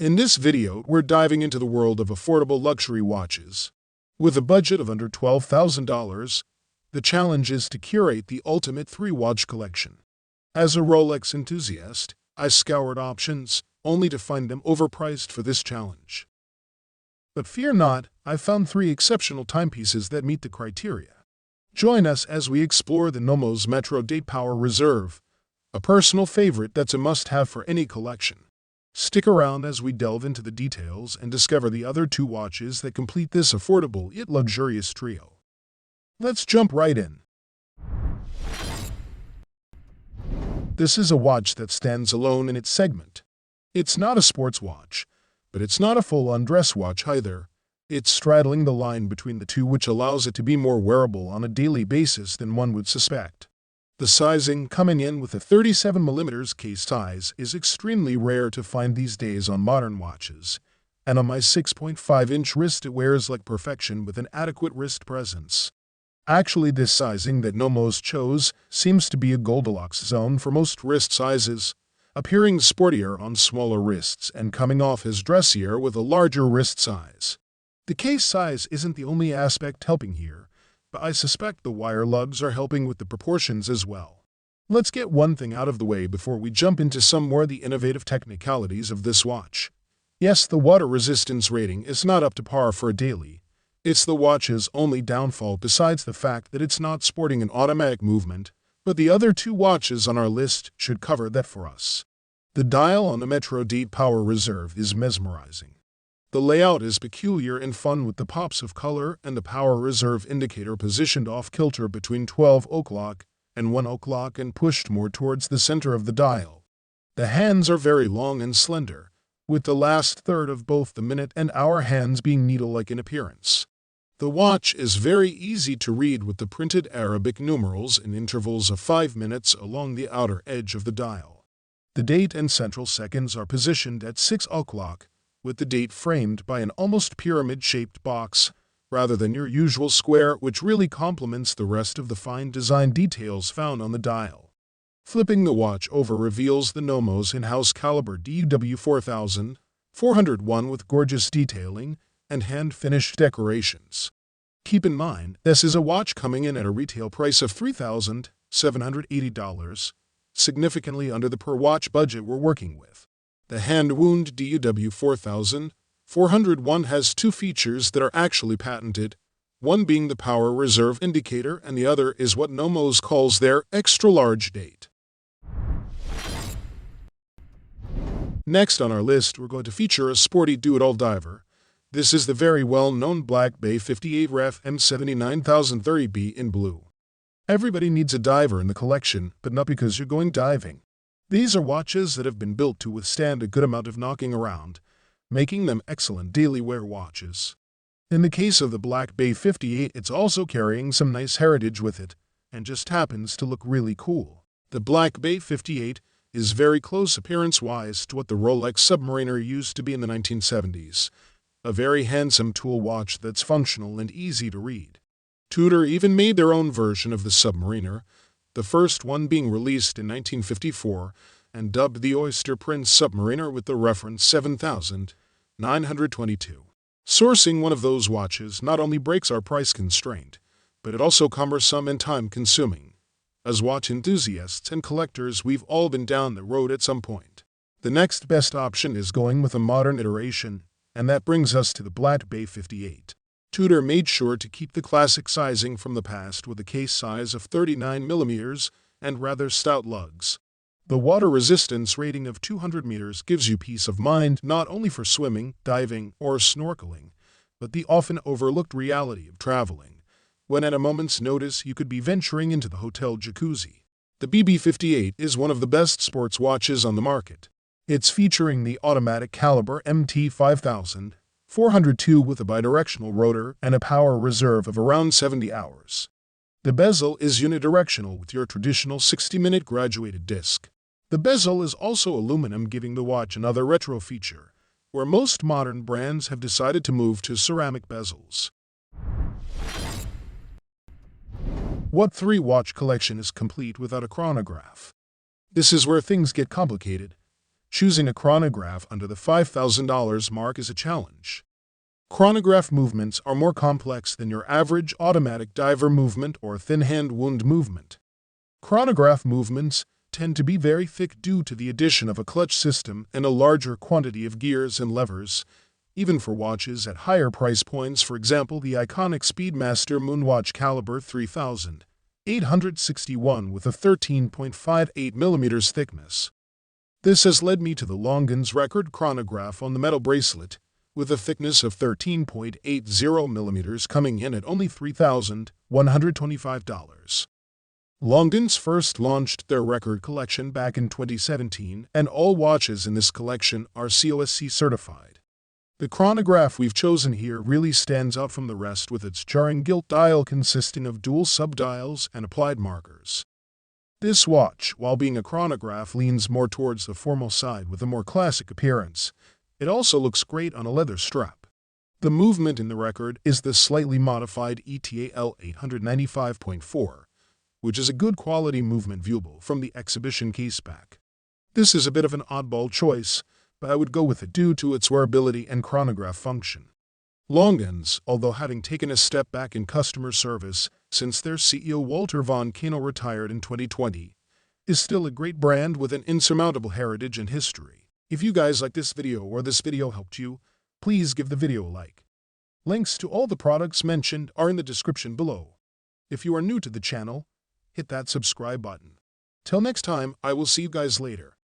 In this video, we're diving into the world of affordable luxury watches. With a budget of under $12,000, the challenge is to curate the ultimate 3-watch collection. As a Rolex enthusiast, I scoured options, only to find them overpriced for this challenge. But fear not, I found 3 exceptional timepieces that meet the criteria. Join us as we explore the Nomos Metro Date Power Reserve, a personal favorite that's a must-have for any collection. Stick around as we delve into the details and discover the other 2 watches that complete this affordable yet luxurious trio. Let's jump right in. This is a watch that stands alone in its segment. It's not a sports watch, but it's not a full-on dress watch either. It's straddling the line between the two, which allows it to be more wearable on a daily basis than one would suspect. The sizing, coming in with a 37mm case size, is extremely rare to find these days on modern watches, and on my 6.5-inch wrist it wears like perfection with an adequate wrist presence. Actually, this sizing that Nomos chose seems to be a Goldilocks zone for most wrist sizes, appearing sportier on smaller wrists and coming off as dressier with a larger wrist size. The case size isn't the only aspect helping here, but I suspect the wire lugs are helping with the proportions as well. Let's get one thing out of the way before we jump into some more of the innovative technicalities of this watch. Yes, the water resistance rating is not up to par for a daily. It's the watch's only downfall besides the fact that it's not sporting an automatic movement, but the other 2 watches on our list should cover that for us. The dial on the Metro Date Power Reserve is mesmerizing. The layout is peculiar and fun with the pops of color and the Power Reserve indicator positioned off-kilter between 12 o'clock and 1 o'clock and pushed more towards the center of the dial. The hands are very long and slender, with the last third of both the minute and hour hands being needle-like in appearance. The watch is very easy to read with the printed Arabic numerals in intervals of 5 minutes along the outer edge of the dial. The date and central seconds are positioned at 6 o'clock, with the date framed by an almost pyramid-shaped box, rather than your usual square, which really complements the rest of the fine design details found on the dial. Flipping the watch over reveals the Nomos in-house caliber DW4401 with gorgeous detailing and hand-finished decorations. Keep in mind, this is a watch coming in at a retail price of $3,780, significantly under the per-watch budget we're working with. The hand-wound DW4401 has 2 features that are actually patented, one being the Power Reserve indicator and the other is what Nomos calls their extra-large date. Next on our list, we're going to feature a sporty do-it-all diver. This is the very well-known Black Bay 58 Ref M79030B in blue. Everybody needs a diver in the collection, but not because you're going diving. These are watches that have been built to withstand a good amount of knocking around, making them excellent daily wear watches. In the case of the Black Bay 58, it's also carrying some nice heritage with it, and just happens to look really cool. The Black Bay 58 is very close appearance-wise to what the Rolex Submariner used to be in the 1970s, a very handsome tool watch that's functional and easy to read. Tudor even made their own version of the Submariner, the first one being released in 1954 and dubbed the Oyster Prince Submariner with the reference 7922. Sourcing one of those watches not only breaks our price constraint, but it also cumbersome and time-consuming. As watch enthusiasts and collectors, we've all been down the road at some point. The next best option is going with a modern iteration, and that brings us to the Black Bay 58. Tudor made sure to keep the classic sizing from the past with a case size of 39mm and rather stout lugs. The water resistance rating of 200 meters gives you peace of mind not only for swimming, diving, or snorkeling, but the often overlooked reality of traveling, when at a moment's notice you could be venturing into the hotel jacuzzi. The BB58 is one of the best sports watches on the market. It's featuring the automatic caliber MT5402 with a bidirectional rotor and a power reserve of around 70 hours. The bezel is unidirectional with your traditional 60-minute graduated disc. The bezel is also aluminum, giving the watch another retro feature, where most modern brands have decided to move to ceramic bezels. What 3-watch collection is complete without a chronograph? This is where things get complicated. Choosing a chronograph under the $5,000 mark is a challenge. Chronograph movements are more complex than your average automatic diver movement or thin hand wound movement. Chronograph movements tend to be very thick due to the addition of a clutch system and a larger quantity of gears and levers, even for watches at higher price points, for example the iconic Speedmaster Moonwatch caliber 3861 with a 13.58 mm thickness. This has led me to the Longines record chronograph on the metal bracelet, with a thickness of 13.80 mm coming in at only $3,125. Longines first launched their record collection back in 2017, and all watches in this collection are COSC certified. The chronograph we've chosen here really stands out from the rest with its jarring gilt dial consisting of dual sub-dials and applied markers. This watch, while being a chronograph, leans more towards the formal side with a more classic appearance. It also looks great on a leather strap. The movement in the record is the slightly modified ETAL 895.4, which is a good quality movement viewable from the exhibition caseback. This is a bit of an oddball choice, but I would go with it due to its wearability and chronograph function. Longines, although having taken a step back in customer service since their CEO Walter von Kano retired in 2020, is still a great brand with an insurmountable heritage and history. If you guys like this video or this video helped you, please give the video a like. Links to all the products mentioned are in the description below. If you are new to the channel, hit that subscribe button. Till next time, I will see you guys later.